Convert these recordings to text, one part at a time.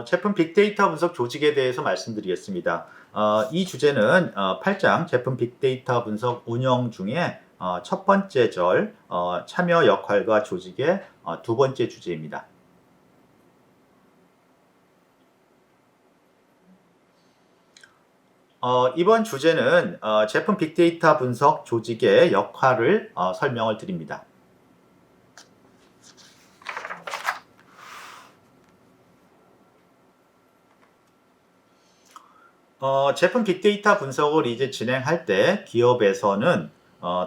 제품 빅데이터 분석 조직에 대해서 말씀드리겠습니다. 이 주제는 8장 제품 빅데이터 분석 운영 중에 첫 번째 절 참여 역할과 조직의 두 번째 주제입니다. 이번 주제는 제품 빅데이터 분석 조직의 역할을 설명을 드립니다. 제품 빅데이터 분석을 이제 진행할 때 기업에서는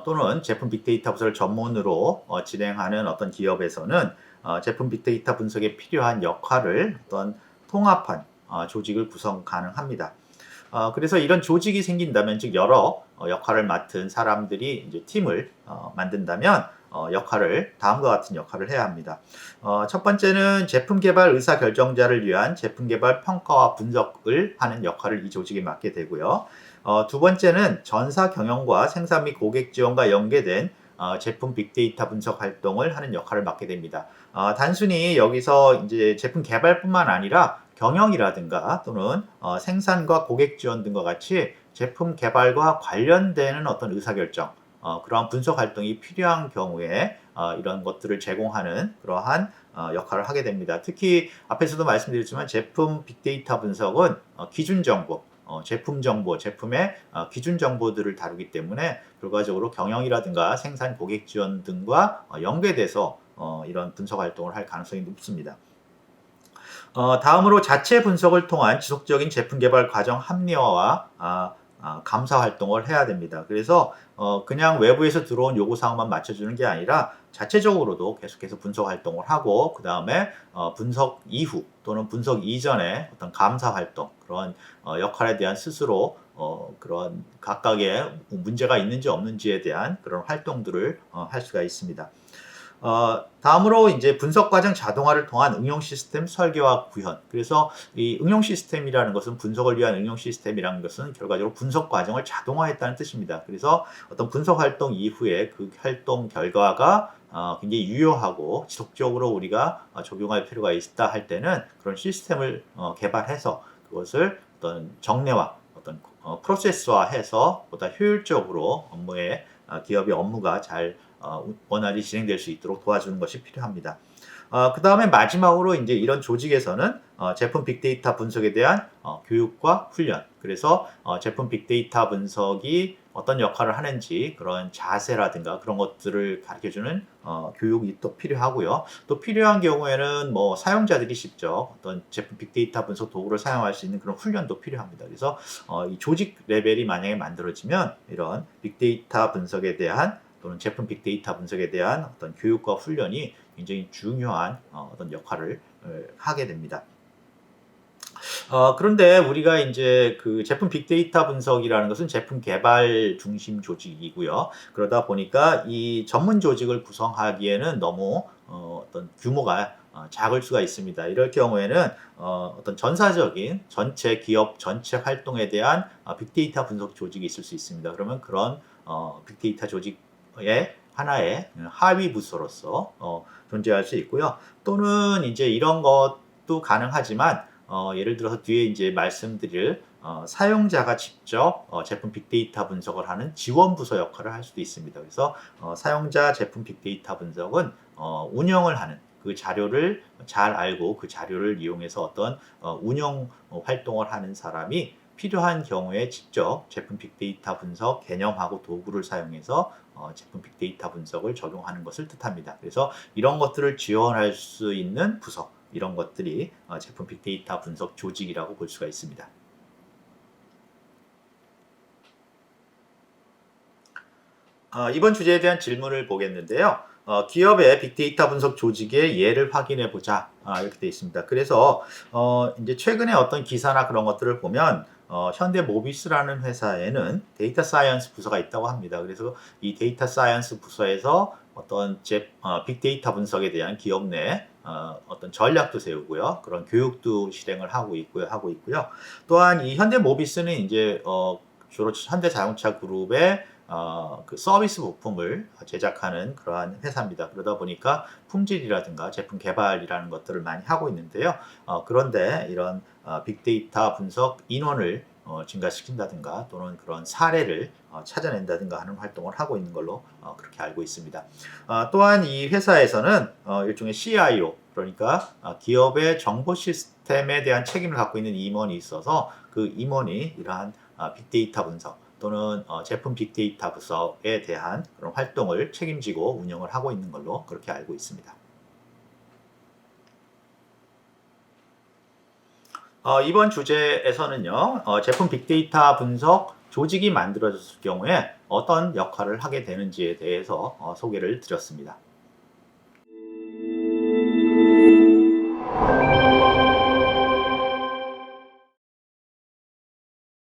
또는 제품 빅데이터 분석을 전문으로 진행하는 어떤 기업에서는 제품 빅데이터 분석에 필요한 역할을 어떤 통합한 조직을 구성 가능합니다. 그래서 이런 조직이 생긴다면, 즉 여러 역할을 맡은 사람들이 이제 팀을 만든다면 역할을 다음과 같은 역할을 해야 합니다. 첫 번째는 제품 개발 의사 결정자를 위한 제품 개발 평가와 분석을 하는 역할을 이 조직에 맡게 되고요. 두 번째는 전사 경영과 생산 및 고객 지원과 연계된 제품 빅데이터 분석 활동을 하는 역할을 맡게 됩니다. 단순히 여기서 이제 제품 개발뿐만 아니라 경영이라든가 또는 생산과 고객 지원 등과 같이 제품 개발과 관련되는 어떤 의사결정, 그러한 분석 활동이 필요한 경우에 이런 것들을 제공하는 그러한 역할을 하게 됩니다. 특히 앞에서도 말씀드렸지만 제품 빅데이터 분석은 기준 정보, 제품 정보, 제품의 기준 정보들을 다루기 때문에 결과적으로 경영이라든가 생산 고객 지원 등과 연계돼서 이런 분석 활동을 할 가능성이 높습니다. 다음으로 자체 분석을 통한 지속적인 제품 개발 과정 합리화와 감사 활동을 해야 됩니다. 그래서 그냥 외부에서 들어온 요구사항만 맞춰주는 게 아니라 자체적으로도 계속해서 분석 활동을 하고, 그 다음에 분석 이후 또는 분석 이전에 어떤 감사 활동, 그런 역할에 대한 스스로 그런 각각의 문제가 있는지 없는지에 대한 그런 활동들을 할 수가 있습니다. 다음으로 이제 분석 과정 자동화를 통한 응용 시스템 설계와 구현. 그래서 이 응용 시스템이라는 것은, 분석을 위한 응용 시스템이라는 것은 결과적으로 분석 과정을 자동화했다는 뜻입니다. 그래서 어떤 분석 활동 이후에 그 활동 결과가 굉장히 유효하고 지속적으로 우리가 적용할 필요가 있다 할 때는 그런 시스템을 개발해서 그것을 어떤 정례화, 어떤 프로세스화해서 보다 효율적으로 기업의 업무가 잘 원활히 진행될 수 있도록 도와주는 것이 필요합니다. 그 다음에 마지막으로 이제 이런 조직에서는 제품 빅데이터 분석에 대한 교육과 훈련, 그래서 제품 빅데이터 분석이 어떤 역할을 하는지 그런 자세라든가 그런 것들을 가르쳐주는 교육이 또 필요하고요. 또 필요한 경우에는 사용자들이 직접 어떤 제품 빅데이터 분석 도구를 사용할 수 있는 그런 훈련도 필요합니다. 그래서 이 조직 레벨이 만약에 만들어지면 이런 빅데이터 분석에 대한 또는 제품 빅데이터 분석에 대한 어떤 교육과 훈련이 굉장히 중요한 어떤 역할을 하게 됩니다. 그런데 우리가 이제 그 제품 빅데이터 분석이라는 것은 제품 개발 중심 조직이고요. 그러다 보니까 이 전문 조직을 구성하기에는 너무 어떤 규모가 작을 수가 있습니다. 이럴 경우에는 어떤 전사적인 전체 기업 전체 활동에 대한 빅데이터 분석 조직이 있을 수 있습니다. 그러면 그런 빅데이터 조직의 하나의 하위 부서로서 존재할 수 있고요. 또는 이제 이런 것도 가능하지만 예를 들어서 뒤에 이제 말씀드릴 사용자가 직접 제품 빅데이터 분석을 하는 지원 부서 역할을 할 수도 있습니다. 그래서 사용자 제품 빅데이터 분석은 운영을 하는, 그 자료를 잘 알고 그 자료를 이용해서 어떤 운영 활동을 하는 사람이 필요한 경우에 직접 제품 빅데이터 분석 개념하고 도구를 사용해서 제품 빅데이터 분석을 적용하는 것을 뜻합니다. 그래서 이런 것들을 지원할 수 있는 부서, 이런 것들이 제품 빅데이터 분석 조직이라고 볼 수가 있습니다. 이번 주제에 대한 질문을 보겠는데요. 기업의 빅데이터 분석 조직의 예를 확인해 보자, 이렇게 되어 있습니다. 그래서 이제 최근에 어떤 기사나 그런 것들을 보면 현대 모비스라는 회사에는 데이터 사이언스 부서가 있다고 합니다. 그래서 이 데이터 사이언스 부서에서 어떤 빅데이터 분석에 대한 기업 내 어떤 전략도 세우고요, 그런 교육도 실행을 하고 있고요. 또한 이 현대 모비스는 이제 주로 현대자동차 그룹의 그 서비스 부품을 제작하는 그러한 회사입니다. 그러다 보니까 품질이라든가 제품 개발이라는 것들을 많이 하고 있는데요. 그런데 이런 빅데이터 분석 인원을 증가시킨다든가 또는 그런 사례를 찾아낸다든가 하는 활동을 하고 있는 걸로 그렇게 알고 있습니다. 또한 이 회사에서는 일종의 CIO, 그러니까 기업의 정보 시스템에 대한 책임을 갖고 있는 임원이 있어서 그 임원이 이러한 빅데이터 분석 또는 제품 빅데이터 분석에 대한 그런 활동을 책임지고 운영을 하고 있는 걸로 그렇게 알고 있습니다. 이번 주제에서는요, 제품 빅데이터 분석 조직이 만들어졌을 경우에 어떤 역할을 하게 되는지에 대해서 소개를 드렸습니다.